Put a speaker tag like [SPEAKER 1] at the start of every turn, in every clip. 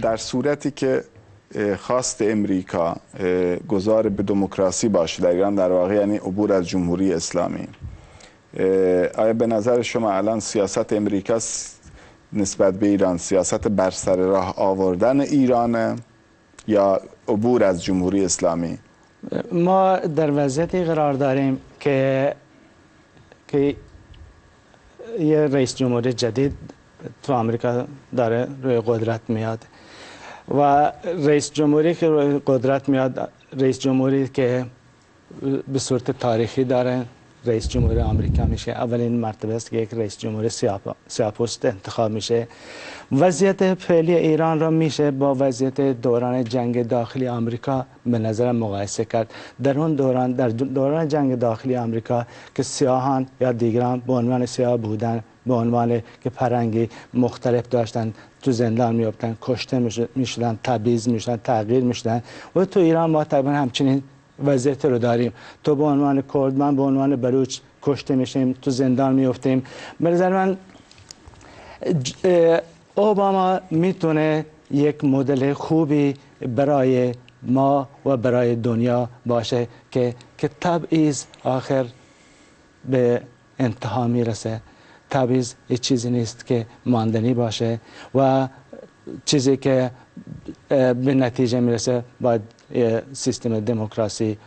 [SPEAKER 1] در صورتی که خواست امریکا گذار به دموکراسی باشه در ایران، در واقع یعنی عبور از جمهوری اسلامی، آیا به نظر شما الان سیاست امریکا نسبت به ایران سیاست بر سر راه آوردن ایرانه یا عبور از جمهوری اسلامی؟
[SPEAKER 2] ما در وضعیتی قرار داریم که یه رئیس جمهور جدید تو آمریکا داره روی قدرت میاد و رئیس جمهوری که روی قدرت میاد، رئیس جمهوری که به صورت تاریخی داره رئیس جمهور آمریکا میشه. اولین مرتبه است که یک رئیس جمهور سیاه‌پوست انتخاب میشه. وضعیت فعلی ایران را میشه با وضعیت دوران جنگ داخلی آمریکا به نظر مقایسه کرد. در اون دوران، در دوران جنگ داخلی آمریکا که سیاهان یا دیگران به عنوان سیاه بودن، به عنوان که فرنگی مختلف داشتن، تو زندان میافتن، کشته میشدن، تبعیض میشدن، تغییر میشدن. و تو ایران ما تقریبا همچنین وضعیت رو داریم. تو به عنوان کرد، من به عنوان بلوچ کشته میشیم، تو زندان میافتیم. به نظر من اوباما میتونه یک مدل خوبی برای ما و برای دنیا باشه که تبعیض آخر به انتها میرسه. تبعیض یه چیزی نیست که ماندنی باشه و چیزی که به نتیجه میرسه باید سیستم دموکراسی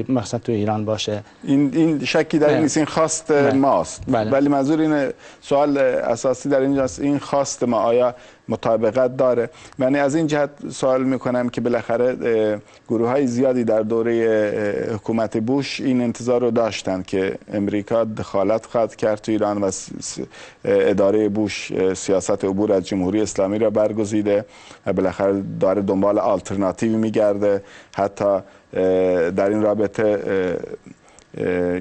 [SPEAKER 2] مثلا توی ایران باشه.
[SPEAKER 1] این شکی در این نیست، این خواست ماست. ولی منظور این سوال اساسی در اینجاست، این خواست ما آیا مطابقت داره؟ یعنی از این جهت سوال میکنم که بالاخره گروه های زیادی در دوره حکومت بوش این انتظار رو داشتن که امریکا دخالت خواهد کرد تو ایران و اداره بوش سیاست عبور از جمهوری اسلامی را برگزیده و بالاخره داره دنبال آلترناتیوی میگرده. حتی در این رابطه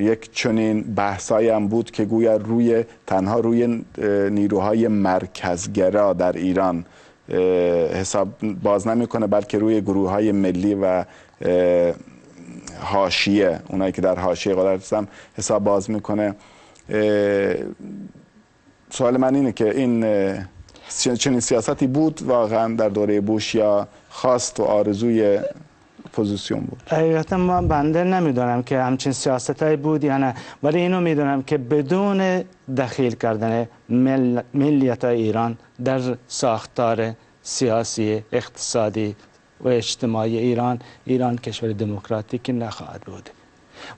[SPEAKER 1] یک چنین بحثایی هم بود که گویا تنها روی نیروهای مرکزگرا در ایران حساب باز نمیکنه، بلکه روی گروه‌های ملی و حاشیه، اونایی که در حاشیه قدرت هستن، حساب باز میکنه. سوال من اینه که این چنین سیاستی بود واقعا در دوره بوش یا خواست و آرزوی پوزیسیون بود؟
[SPEAKER 2] حقیقتا ما بنده نمیدونم که همچین سیاستایی بود یا نه، ولی اینو میدونم که بدون دخیل کردن ملیت ایران در ساختار سیاسی، اقتصادی و اجتماعی ایران کشور دموکراتیکی نخواهد بود.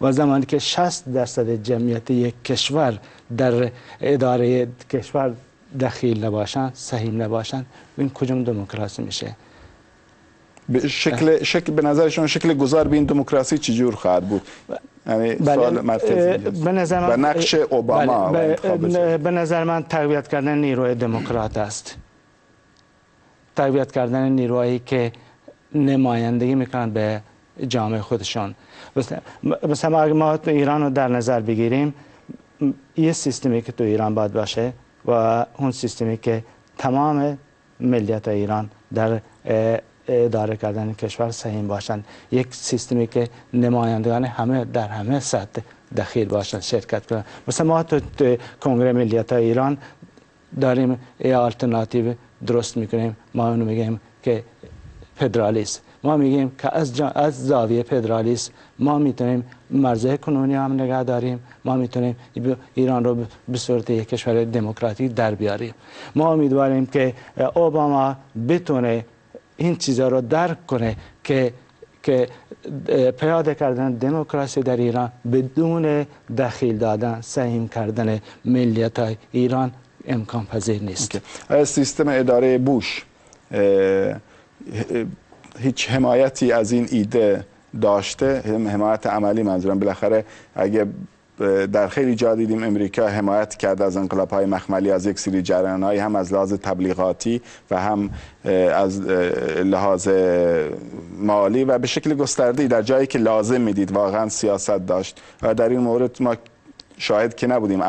[SPEAKER 2] و زمانی که 60% جمعیت یک کشور در اداره کشور دخیل نباشن، سهیم نباشن، این کجا دموکراسی میشه؟
[SPEAKER 1] شکل به نظر شما شکل گذار به این دموکراسی چجور خواهد بود؟ یعنی سوال مرکزی
[SPEAKER 2] به نظر من
[SPEAKER 1] و نقش اوباما
[SPEAKER 2] به نظر من تقویت کردن نیروی دموکرات است. تقویت کردن نیروهایی که نمایندگی میکنن به جامعه خودشان. مثلا اگر ما تو ایران رو در نظر بگیریم، یه سیستمی که تو ایران باید باشه و اون سیستمی که تمام ملیت ایران در اداره کردن کشور سهیم باشند، یک سیستمی که نمایندگان همه در همه سطح دخیل باشند، شرکت کنند. مثلا ما تو کنگره ملیت ایران داریم یه آلترناتیو درست میکنیم، ما اونو میگیم که فدرالیسم. ما میگیم که از زاویه فدرالیسم ما میتونیم مرزهای کنونی هم نگه داریم، ما میتونیم ایران رو به صورت یک کشور دموکراتیک در بیاریم. ما امیدواریم که اوباما بتونه این چیزا رو درک کنه که پیاده کردن دموکراسی در ایران بدون دخیل دادن، سهیم کردن ملیت ایران امکان پذیر نیست.
[SPEAKER 1] سیستم اداره بوش هیچ حمایتی از این ایده داشته؟ حمایت عملی منظورم. بالاخره اگه در خیلی جا دیدیم امریکا حمایت کرد از انقلاب‌های مخملی، از یک سری جریان‌های هم از لحاظ تبلیغاتی و هم از لحاظ مالی و به شکل گسترده‌ای در جایی که لازم میدید واقعا سیاست داشت. و در این مورد ما شاهد که نبودیم،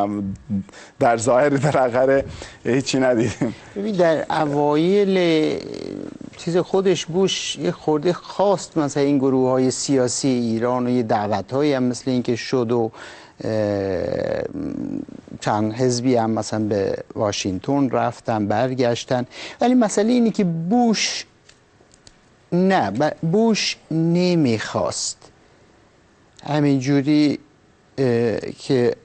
[SPEAKER 1] در ظاهر بالاخره هیچی ندیدیم.
[SPEAKER 3] در اوایل چیز خودش بوش یه خورده خواست مثلا این گروه های سیاسی ایران و یه دعوت های هم مثل این که شد و چند حزبی هم مثلا به واشنگتن رفتن برگشتن، ولی مسئله اینه که بوش نمیخواست همینجوری که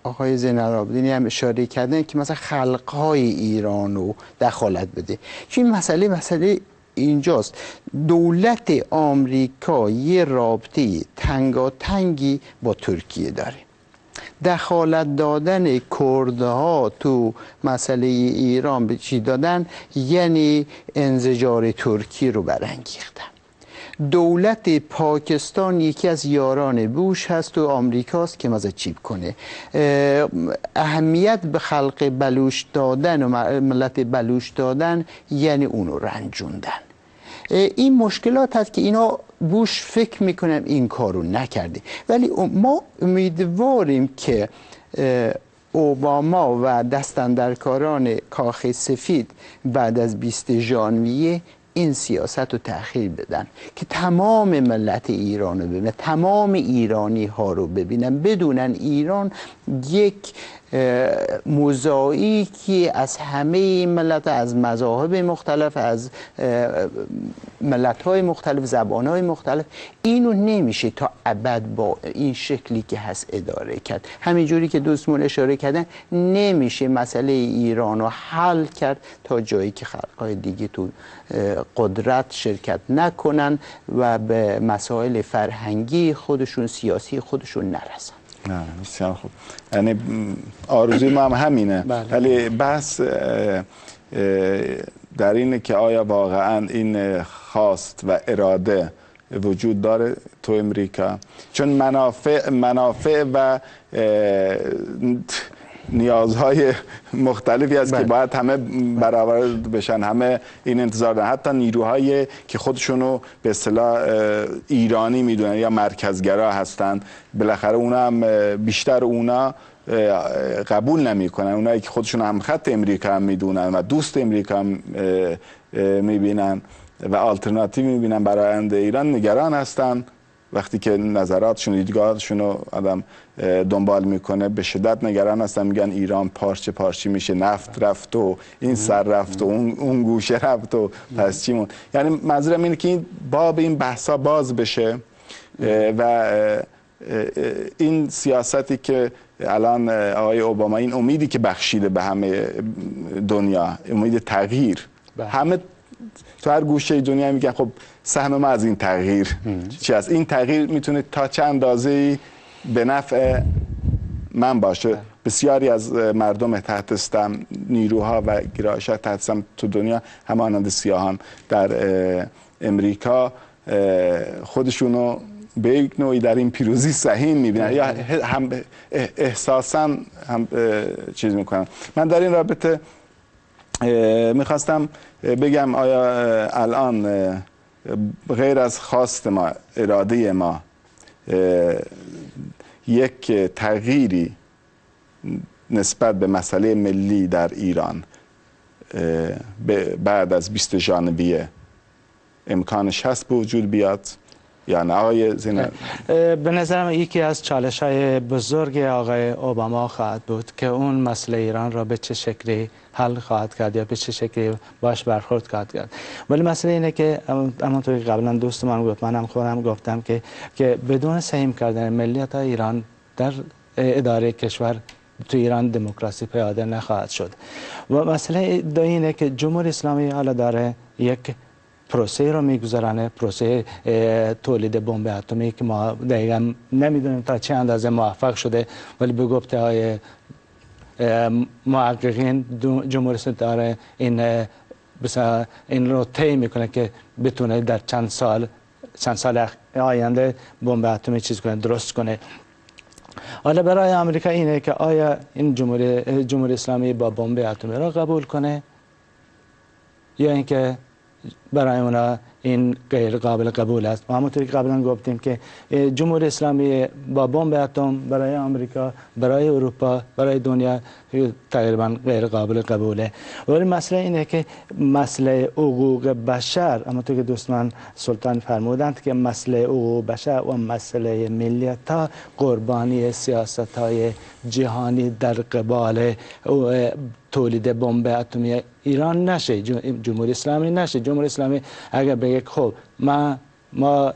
[SPEAKER 3] آقای زین العابدینی هم اشاره کردن که مثلا خلقهای ایران رو دخالت بده. چون مسئله اینجاست، دولت آمریکا یه رابطه تنگاتنگی با ترکیه داره. دخالت دادن کردها تو مسئله ایران به چی دادن؟ یعنی انزجار ترکی رو برانگیختن. دولت پاکستان یکی از یاران بوش هست و آمریکاست که مزه چیپ کنه. اهمیت به خلق بلوچ دادن و ملت بلوچ دادن یعنی اونو رنجوندن. این مشکلات هست که اینا بوش فکر میکنم این کارو نکرده، ولی ما امیدواریم که اوباما و دستاندرکاران کاخ سفید بعد از 20 ژانویه این سیاست رو تأخیر بدن که تمام ملت ایران رو ببینن، تمام ایرانی ها رو ببینن، بدونن ایران یک موزاییکی از همه ملت، از مذاهب مختلف، از ملت‌های مختلف، زبان‌های مختلف. اینو نمیشه تا ابد با این شکلی که هست اداره کرد. همینجوری که دوستمون اشاره کردن نمیشه مسئله ایران رو حل کرد تا جایی که خلق‌های دیگه تو قدرت شرکت نکنن و به مسائل فرهنگی خودشون، سیاسی خودشون نرسن.
[SPEAKER 1] نه بسیار خوب. یعنی آرزوی ما هم همینه، ولی بحث در اینه که آیا واقعا این خواست و اراده وجود داره تو امریکا؟ چون منافع و نیازهای مختلفی هست که باید همه برابر بشن، همه این انتظار دارن. حتی نیروهایی که خودشونو به اصطلاح ایرانی میدونن یا مرکزگرا هستن، بالاخره اونا هم بیشتر اونا قبول نمیکنن. اونایی که خودشون هم خط امریکا هم میدونن و دوست امریکا هم میبینن و آلترناتیو میبینن برای آینده ایران، نگران هستن. وقتی که نظراتشون، دیدگاهشون رو آدم دنبال میکنه، به شدت نگران هستن. میگن ایران پارچه پارچه میشه، نفت رفت و این سر رفت و اون گوشه رفت و پس چیمون. یعنی منظورم اینه که این باب این بحثا باز بشه و این سیاستی که الان آقای اوباما، این امیدی که بخشیده به همه دنیا، امید تغییر، همه تو هر گوشه دنیا میگن خب سهم ما از این تغییر چی است؟ این تغییر میتونه تا چه اندازه‌ای به نفع من باشه. بسیاری از مردم تحت استم، نیروها و گرایشات تحت استم تو دنیا، همانند سیاهان در امریکا، خودشونو به یک نوعی در این پیروزی سهیم میبینن یا هم احساساً هم چیز میکنن. من در این رابطه میخواستم بگم آیا الان غیر از خواست ما، اراده ما، یک تغییری نسبت به مسئله ملی در ایران بعد از 20 ژانویه امکانش هست به وجود بیاد یا نه آقای زین؟
[SPEAKER 2] به نظرم یکی از چالش‌های بزرگ آقای اوباما خواهد بود که اون مسئله ایران را به چه شکلی حل خواهد کرد یا به چه شکلی باش برخورد خواهد کرد. ولی مسئله اینه که همونطور که قبلا دوست من گفت، منم خودم گفتم که بدون سهم کردن ملیت ایران در اداره کشور تو ایران دموکراسی پیاده نخواهد شد. و مسئله اینه که جمهوری اسلامی حالا داره یک پروسه رو میگذرانه، پروسه تولید بمب اتمی که ما دقیقا نمیدونیم تا چه اندازه موفق شده، ولی به گفته های محققین جمهوری اسلامی داره این رو طی میکنه که بتونه در چند سال آینده بمب اتمی چیز کنه، درست کنه. حالا برای آمریکا اینه که آیا این جمهوری اسلامی با بمب اتمی را قبول کنه یا اینکه برای اونا این غیر قابل قبول است. و همونطور که قبلا گفتیم که جمهوری اسلامی با بمب اتم برای آمریکا، برای اروپا، برای دنیا تقریبا غیر قابل قبوله. ولی مسئله اینه که مسئله حقوق بشر، همونطور که دوستان سلطان فرمودند که مسئله حقوق بشر و مسئله ملیت ها قربانی سیاست های جهانی در قبال تولید بمب اتمی ایران نشه، جمهوری اسلامی نشه. جمهوری اسلامی اگر بگه خب ما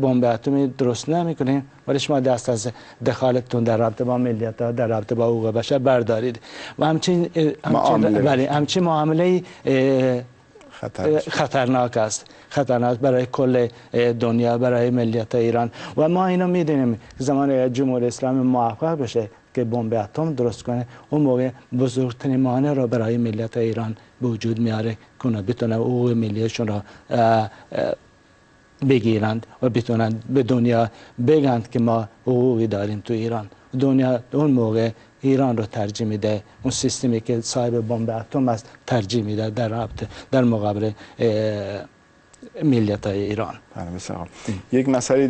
[SPEAKER 2] بمب اتمی درست نمی‌کنیم ولی شما دست از دخالتتون در رابطه با ملیت ها، در رابطه با حقوق بشر بردارید و همچین معامله خطرناک است، خطرناک برای کل دنیا، برای ملیت ایران. و ما اینو میدونیم زمان جمهوری اسلامی موفق بشه که بمب اتم درست کنه، اون موقع بزرگترین مانع را برای ملیت ایران به وجود میاره که بتونه حقوق ملیشون را بگیرند و بتونن به دنیا بگند که ما حقوقی داریم تو ایران. دنیا اون موقع ایران رو ترجیح میده، اون سیستمی که صاحب بمب اتم است ترجیح میده در مقابل ملیت های ایران.
[SPEAKER 1] یک مسئله